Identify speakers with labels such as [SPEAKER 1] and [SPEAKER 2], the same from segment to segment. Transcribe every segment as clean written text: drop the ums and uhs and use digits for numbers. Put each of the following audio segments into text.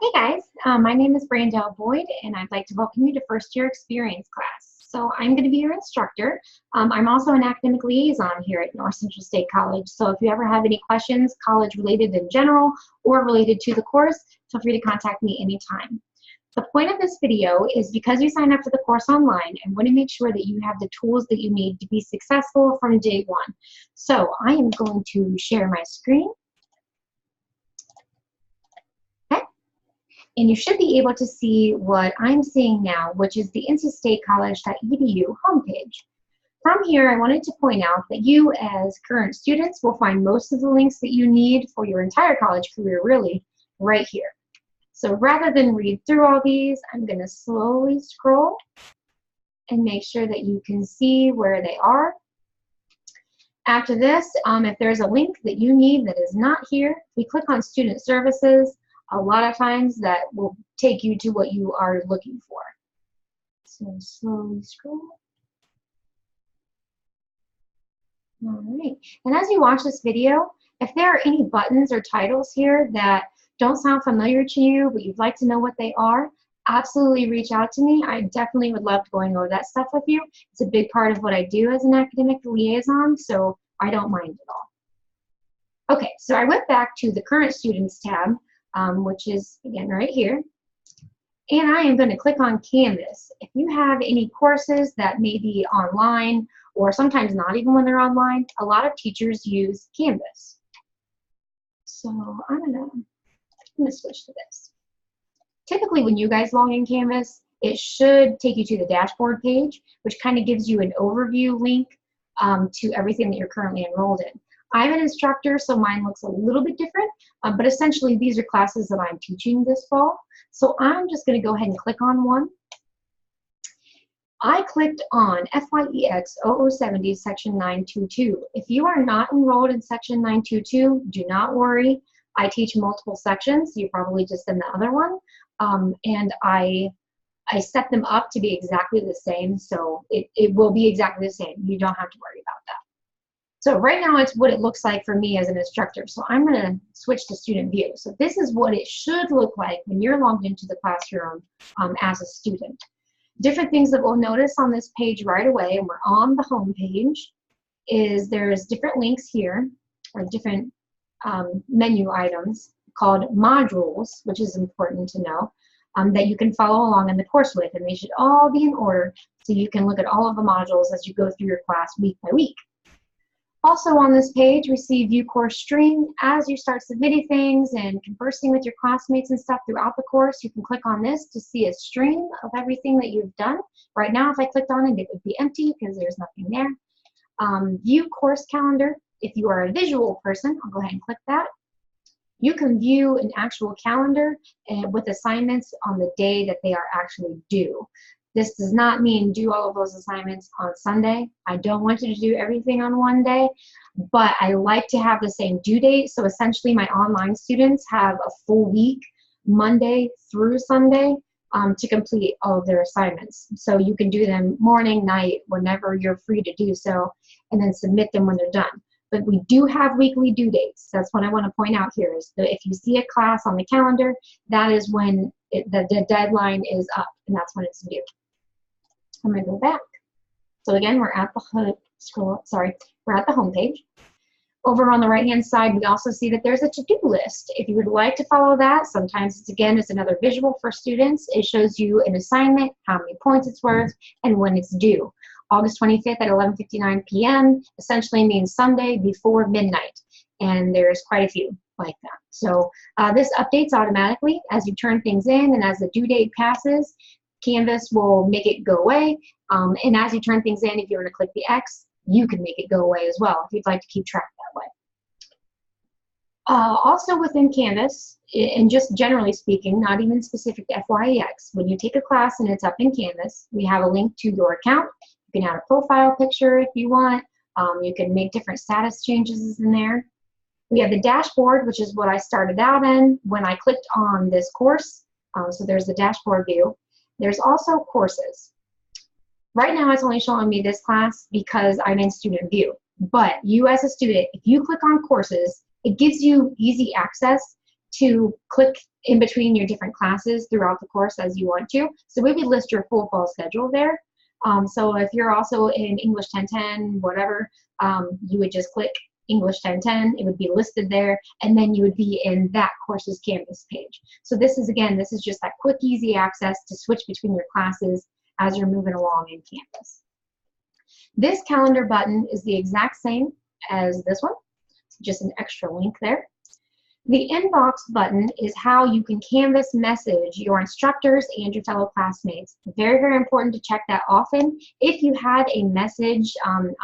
[SPEAKER 1] Hey guys, my name is Brandell Boyd and I'd like to welcome you to First Year Experience class. So I'm going to be your instructor. I'm also an academic liaison here at North Central State College. So if you ever have any questions, college related in general or related to the course, feel free to contact me anytime. The point of this video is because you signed up for the course online, I want to make sure that you have the tools that you need to be successful from day one. So I am going to share my screen. And you should be able to see what I'm seeing now, which is the nccstatecollege.edu homepage. From here, I wanted to point out that you as current students will find most of the links that you need for your entire college career, really, right here. So rather than read through all these, I'm going to slowly scroll and make sure that you can see where they are. After this, if there's a link that you need that is not here, we click on Student Services. A lot of times that will take you to what you are looking for. So slowly scroll. All right. And as you watch this video, if there are any buttons or titles here that don't sound familiar to you, but you'd like to know what they are, absolutely reach out to me. I definitely would love going over that stuff with you. It's a big part of what I do as an academic liaison, so I don't mind at all. Okay, so I went back to the Current Students tab, which is, again, right here. And I am going to click on Canvas. If you have any courses that may be online, or sometimes not even when they're online, a lot of teachers use Canvas. So I'm going to switch to this. Typically, when you guys log in Canvas, it should take you to the dashboard page, which kind of gives you an overview link to everything that you're currently enrolled in. I'm an instructor, so mine looks a little bit different, but essentially these are classes that I'm teaching this fall. So I'm just going to go ahead and click on one. I clicked on FYEX 0070 Section 922. If you are not enrolled in Section 922, do not worry. I teach multiple sections. You're probably just in the other one. And I set them up to be exactly the same, so it will be exactly the same. You don't have to worry about that. So right now it's what it looks like for me as an instructor. So I'm going to switch to student view. So this is what it should look like when you're logged into the classroom as a student. Different things that we'll notice on this page right away, and we're on the home page, is there's different links here, or different menu items called modules, which is important to know, that you can follow along in the course with, and they should all be in order so you can look at all of the modules as you go through your class week by week. Also on this page, we see View Course Stream. As you start submitting things and conversing with your classmates and stuff throughout the course, you can click on this to see a stream of everything that you've done. Right now, if I clicked on it, it would be empty because there's nothing there. View Course Calendar. If you are a visual person, I'll go ahead and click that. You can view an actual calendar with assignments on the day that they are actually due. This does not mean do all of those assignments on Sunday. I don't want you to do everything on one day, but I like to have the same due date. So essentially my online students have a full week, Monday through Sunday, to complete all of their assignments. So you can do them morning, night, whenever you're free to do so, and then submit them when they're done. But we do have weekly due dates. That's what I want to point out here is that if you see a class on the calendar, that is when the deadline is up, and that's when it's due. I'm going to go back. So again, we're at the we're at the home page. Over on the right-hand side, we also see that there's a to-do list. If you would like to follow that, sometimes it's another visual for students. It shows you an assignment, how many points it's worth, and when it's due. August 25th at 11:59 p.m. essentially means Sunday before midnight, and there's quite a few like that. So this updates automatically as you turn things in, and as the due date passes, Canvas will make it go away, and as you turn things in, if you want to click the X, you can make it go away as well if you'd like to keep track that way. Also within Canvas, and just generally speaking, not even specific to FYEX, when you take a class and it's up in Canvas, we have a link to your account. You can add a profile picture if you want. You can make different status changes in there. We have the dashboard, which is what I started out in when I clicked on this course. So there's the dashboard view. There's also courses. Right now it's only showing me this class because I'm in student view. But you as a student, if you click on courses, it gives you easy access to click in between your different classes throughout the course as you want to. So we would list your full fall schedule there. So if you're also in English 1010, whatever, you would just click English 1010, it would be listed there, and then you would be in that course's Canvas page. So this is, again, this is just that quick, easy access to switch between your classes as you're moving along in Canvas. This calendar button is the exact same as this one, it's just an extra link there. The inbox button is how you can Canvas message your instructors and your fellow classmates. Very, very important to check that often. If you had a message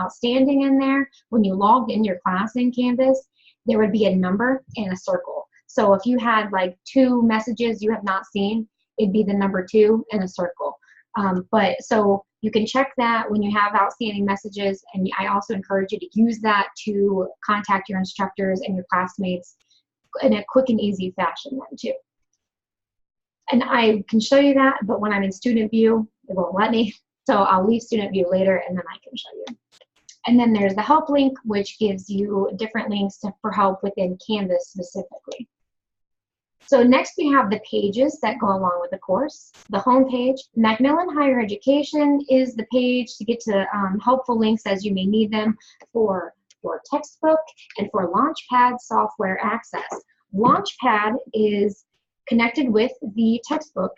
[SPEAKER 1] outstanding in there, when you logged in your class in Canvas, there would be a number and a circle. So if you had like 2 messages you have not seen, it'd be the number 2 and a circle. So you can check that when you have outstanding messages, and I also encourage you to use that to contact your instructors and your classmates in a quick and easy fashion then too. And I can show you that, but when I'm in student view, it won't let me. So I'll leave student view later and then I can show you. And then there's the help link, which gives you different links for help within Canvas specifically. So next we have the pages that go along with the course. The home page. Macmillan Higher Education is the page to get to helpful links as you may need them for your textbook and for Launchpad software access. Launchpad is connected with the textbook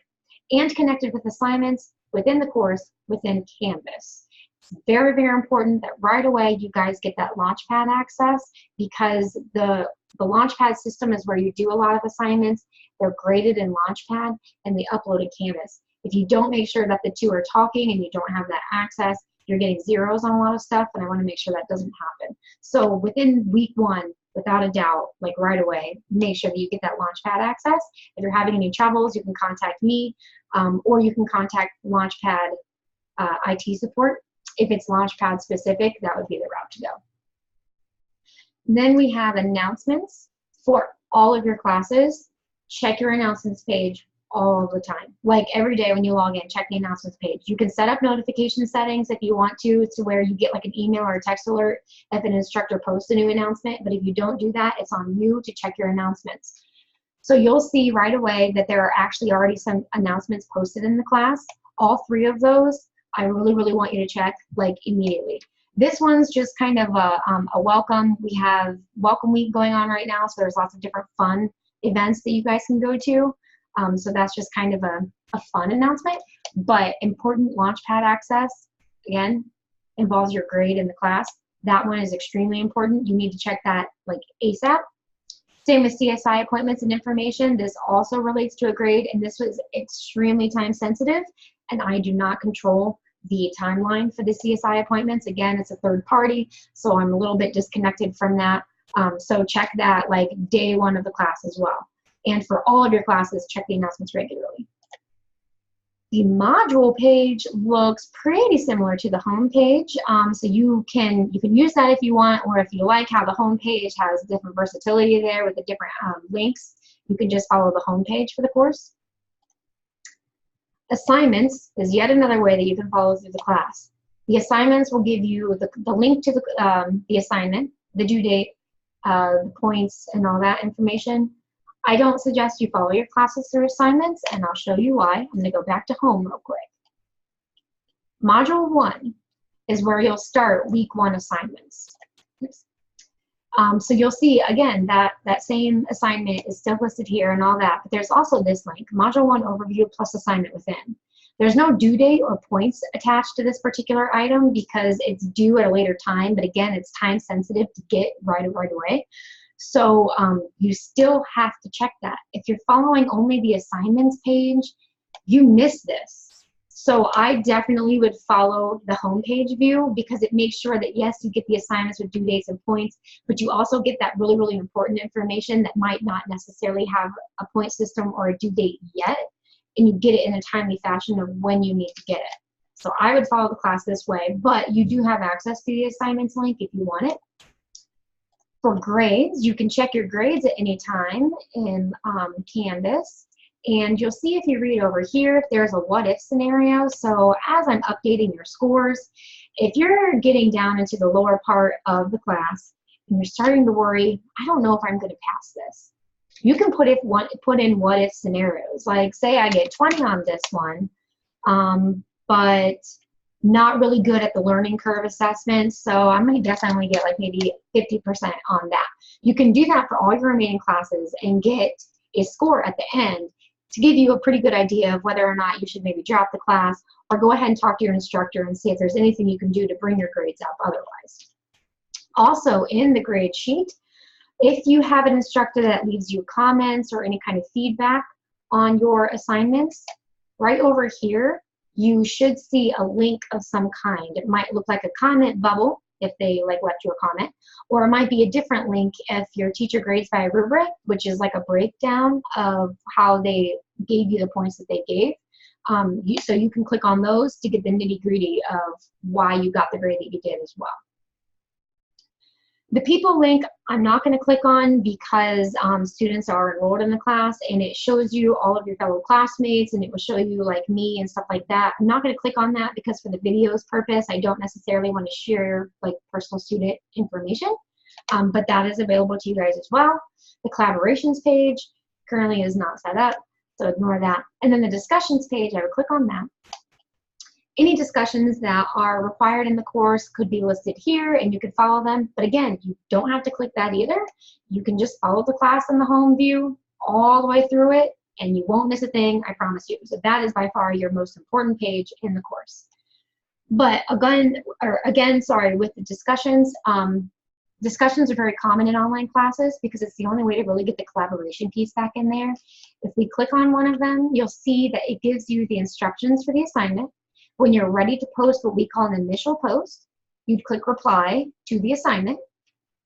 [SPEAKER 1] and connected with assignments within the course within Canvas. It's very, very important that right away you guys get that Launchpad access, because the Launchpad system is where you do a lot of assignments. They're graded in Launchpad and they upload in Canvas. If you don't make sure that the two are talking and you don't have that access, you're getting zeros on a lot of stuff, and I want to make sure that doesn't happen. So within week 1, without a doubt, like right away, make sure that you get that Launchpad access. If you're having any troubles, you can contact me, or you can contact Launchpad IT support. If it's Launchpad specific, that would be the route to go. Then we have announcements for all of your classes. Check your announcements page all the time. Like every day when you log in, check the announcements page. You can set up notification settings if you want to where you get like an email or a text alert if an instructor posts a new announcement. But if you don't do that, it's on you to check your announcements. So you'll see right away that there are actually already some announcements posted in the class. All 3 of those, I really, really want you to check like immediately. This one's just kind of a welcome. We have Welcome Week going on right now, so there's lots of different fun events that you guys can go to. So that's just kind of a fun announcement, but important Launchpad access, again, involves your grade in the class. That one is extremely important. You need to check that like ASAP. Same with CSI appointments and information. This also relates to a grade, and this was extremely time sensitive, and I do not control the timeline for the CSI appointments. Again, it's a third party, so I'm a little bit disconnected from that. So check that like day 1 of the class as well. And for all of your classes, check the announcements regularly. The module page looks pretty similar to the home page. So you can use that if you want, or if you like how the home page has different versatility there with the different links, you can just follow the home page for the course. Assignments is yet another way that you can follow through the class. The assignments will give you the link to the assignment, the due date, the points, and all that information. I don't suggest you follow your classes through assignments, and I'll show you why. I'm going to go back to home real quick. Module 1 is where you'll start week 1 assignments. So you'll see, again, that same assignment is still listed here and all that, but there's also this link, Module 1 Overview plus Assignment Within. There's no due date or points attached to this particular item because it's due at a later time, but again, it's time sensitive to get right away. So you still have to check that. If you're following only the assignments page, you miss this. So I definitely would follow the homepage view because it makes sure that, yes, you get the assignments with due dates and points, but you also get that really, really important information that might not necessarily have a point system or a due date yet, and you get it in a timely fashion of when you need to get it. So I would follow the class this way, but you do have access to the assignments link if you want it. For grades, you can check your grades at any time in Canvas. And you'll see if you read over here if there's a what if scenario. So as I'm updating your scores, if you're getting down into the lower part of the class and you're starting to worry, I don't know if I'm going to pass this. You can put in what if scenarios. Like say I get 20 on this one, but not really good at the learning curve assessment, so I'm going to guess I only get like maybe 50% on that. You can do that for all your remaining classes and get a score at the end to give you a pretty good idea of whether or not you should maybe drop the class or go ahead and talk to your instructor and see if there's anything you can do to bring your grades up otherwise. Also, in the grade sheet, if you have an instructor that leaves you comments or any kind of feedback on your assignments, right over here, you should see a link of some kind. It might look like a comment bubble if they like left you a comment, or it might be a different link if your teacher grades by a rubric, which is like a breakdown of how they gave you the points that they gave. So you can click on those to get the nitty-gritty of why you got the grade that you did as well. The people link, I'm not going to click on because students are enrolled in the class, and it shows you all of your fellow classmates, and it will show you like me and stuff like that. I'm not going to click on that because for the video's purpose, I don't necessarily want to share like personal student information, but that is available to you guys as well. The collaborations page currently is not set up, so ignore that. And then the discussions page, I would click on that. Any discussions that are required in the course could be listed here and you can follow them. But again, you don't have to click that either. You can just follow the class in the home view all the way through it and you won't miss a thing, I promise you. So that is by far your most important page in the course. But again, sorry, with the discussions, discussions are very common in online classes because it's the only way to really get the collaboration piece back in there. If we click on one of them, you'll see that it gives you the instructions for the assignment. When you're ready to post what we call an initial post, you'd click reply to the assignment,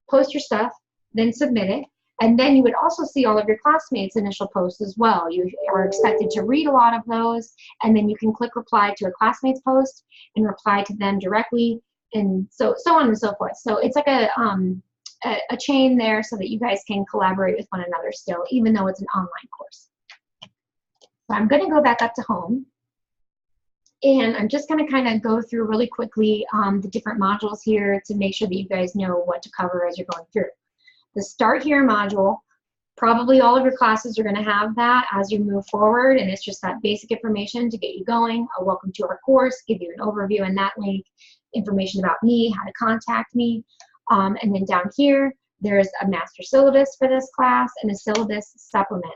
[SPEAKER 1] post your stuff, then submit it, and then you would also see all of your classmates' initial posts as well. You are expected to read a lot of those, and then you can click reply to a classmate's post and reply to them directly, and so on and so forth. So it's like a chain there so that you guys can collaborate with one another still, even though it's an online course. So I'm going to go back up to home. And I'm just going to kind of go through really quickly the different modules here to make sure that you guys know what to cover as you're going through. The Start Here module, probably all of your classes are going to have that as you move forward, and it's just that basic information to get you going. A welcome to our course, give you an overview in that link, information about me, how to contact me, and then down here, there's a master syllabus for this class and a syllabus supplement.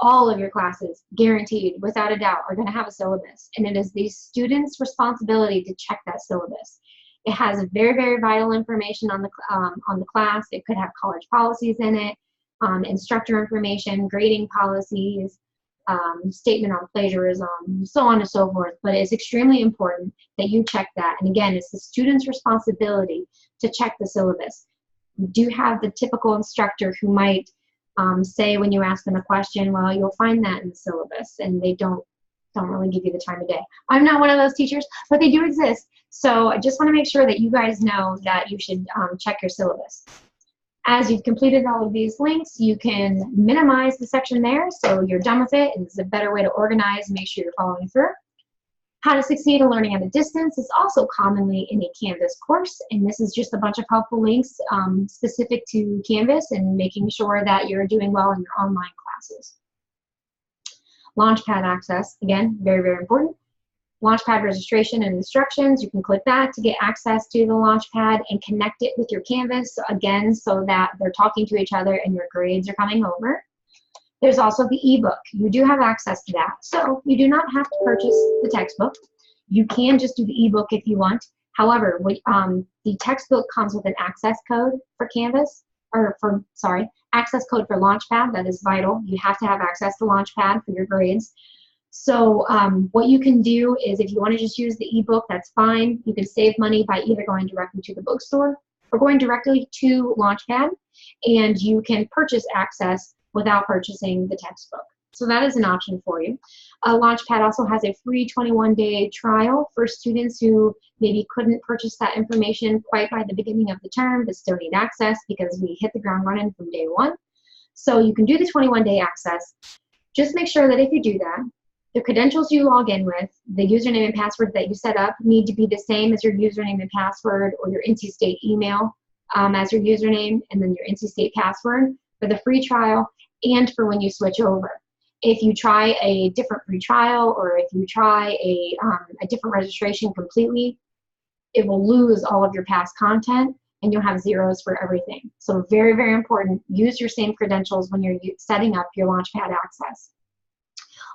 [SPEAKER 1] All of your classes, guaranteed, without a doubt, are going to have a syllabus, and it is the student's responsibility to check that syllabus. It has very, very vital information on the class. It could have college policies in it, instructor information, grading policies, statement on plagiarism, so on and so forth. But it's extremely important that you check that. And again, it's the student's responsibility to check the syllabus. You do have the typical instructor who might say when you ask them a question, well, you'll find that in the syllabus, and they don't really give you the time of day. I'm not one of those teachers, but they do exist. So I just want to make sure that you guys know that you should check your syllabus. As you've completed all of these links, you can minimize the section there so you're done with it, and it's a better way to organize and make sure you're following through. How to Succeed in Learning at a Distance is also commonly in a Canvas course, and this is just a bunch of helpful links specific to Canvas and making sure that you're doing well in your online classes. Launchpad access, again, very, very important. Launchpad registration and instructions, you can click that to get access to the Launchpad and connect it with your Canvas, again, so that they're talking to each other and your grades are coming over. There's also the ebook. You do have access to that. So you do not have to purchase the textbook. You can just do the ebook if you want. However, the textbook comes with an access code for Canvas, access code for Launchpad. That is vital. You have to have access to Launchpad for your grades. So what you can do is if you want to just use the ebook, that's fine. You can save money by either going directly to the bookstore or going directly to Launchpad, and you can purchase access without purchasing the textbook. So that is an option for you. Launchpad also has a free 21-day trial for students who maybe couldn't purchase that information quite by the beginning of the term but still need access because we hit the ground running from day one. So you can do the 21-day access. Just make sure that if you do that, the credentials you log in with, the username and password that you set up need to be the same as your username and password or your NC State email as your username and then your NC State password for the free trial. and for when you switch over. If you try a different free trial, or if you try a different registration completely, it will lose all of your past content and you'll have zeros for everything. So very, very important, use your same credentials when you're setting up your Launchpad access.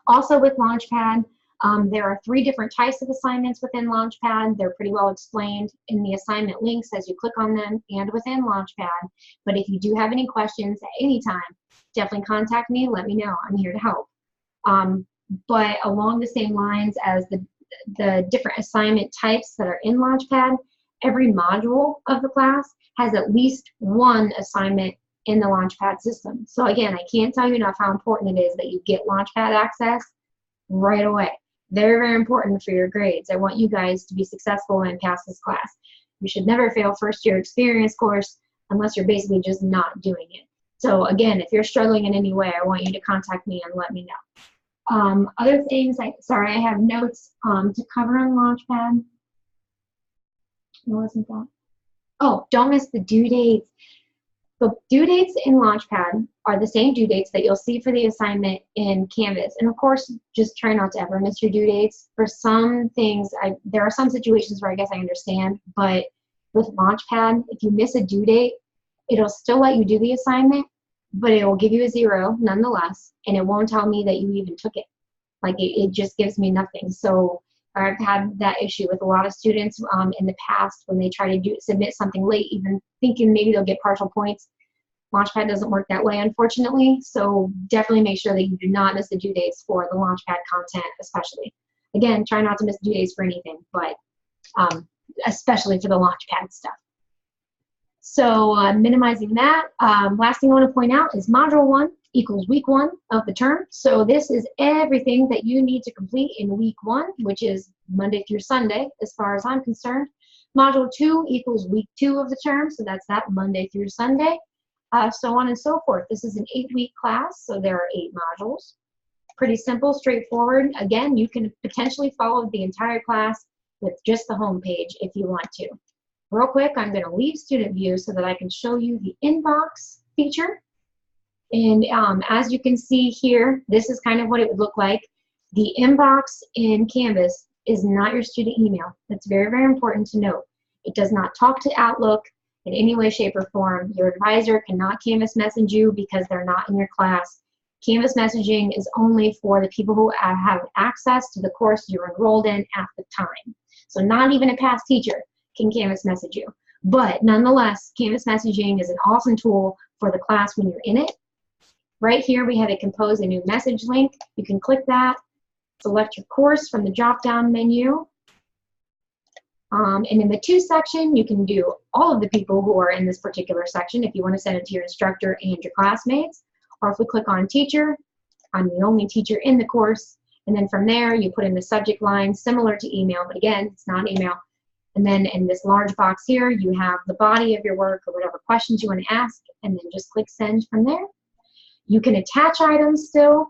[SPEAKER 1] Also with Launchpad, there are 3 different types of assignments within Launchpad. They're pretty well explained in the assignment links as you click on them and within Launchpad. But if you do have any questions at any time, definitely contact me, let me know, I'm here to help. But along the same lines as the different assignment types that are in Launchpad, every module of the class has at least 1 assignment in the Launchpad system. So again, I can't tell you enough how important it is that you get Launchpad access right away. Very, very important for your grades. I want you guys to be successful and pass this class. You should never fail first year experience course unless you're basically just not doing it. So again, if you're struggling in any way, I want you to contact me and let me know. Other things, sorry, I have notes to cover on Launchpad. What wasn't that? Oh, don't miss the due dates. The due dates in Launchpad are the same due dates that you'll see for the assignment in Canvas. And of course, just try not to ever miss your due dates. For some things, there are some situations where I guess I understand, but with Launchpad, if you miss a due date, it'll still let you do the assignment, but it will give you a 0 nonetheless, and it won't tell me that you even took it. Like it just gives me nothing. So I've had that issue with a lot of students in the past when they try to submit something late, even thinking maybe they'll get partial points. Launchpad doesn't work that way, unfortunately. So definitely make sure that you do not miss the due dates for the Launchpad content, especially. Again, try not to miss due dates for anything, but especially for the Launchpad stuff. So minimizing that, last thing I want to point out is Module 1 equals week 1 of the term. So this is everything that you need to complete in week 1, which is Monday through Sunday, as far as I'm concerned. Module 2 equals week 2 of the term, so that's that Monday through Sunday, so on and so forth. This is an 8-week class, so there are 8 modules. Pretty simple, straightforward. Again, you can potentially follow the entire class with just the home page if you want to. Real quick, I'm going to leave student view so that I can show you the inbox feature. And as you can see here, this is kind of what it would look like. The inbox in Canvas is not your student email. That's very, very important to note. It does not talk to Outlook in any way, shape, or form. Your advisor cannot Canvas message you because they're not in your class. Canvas messaging is only for the people who have access to the course you're enrolled in at the time. So not even a past teacher can Canvas message you. But nonetheless, Canvas messaging is an awesome tool for the class when you're in it. Right here, we have a compose a new message link. You can click that, select your course from the drop-down menu. And in the to section, you can do all of the people who are in this particular section if you want to send it to your instructor and your classmates. Or if we click on teacher, I'm the only teacher in the course. And then from there, you put in the subject line similar to email, but again, it's not email. And then in this large box here, you have the body of your work or whatever questions you want to ask, and then just click send from there. You can attach items still,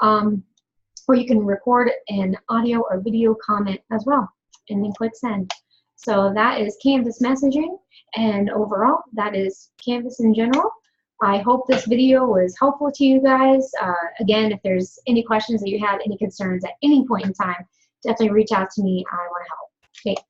[SPEAKER 1] or you can record an audio or video comment as well, and then click send. So that is Canvas messaging, and overall, that is Canvas in general. I hope this video was helpful to you guys. Again, if there's any questions that you have, any concerns at any point in time, definitely reach out to me. I want to help. Okay,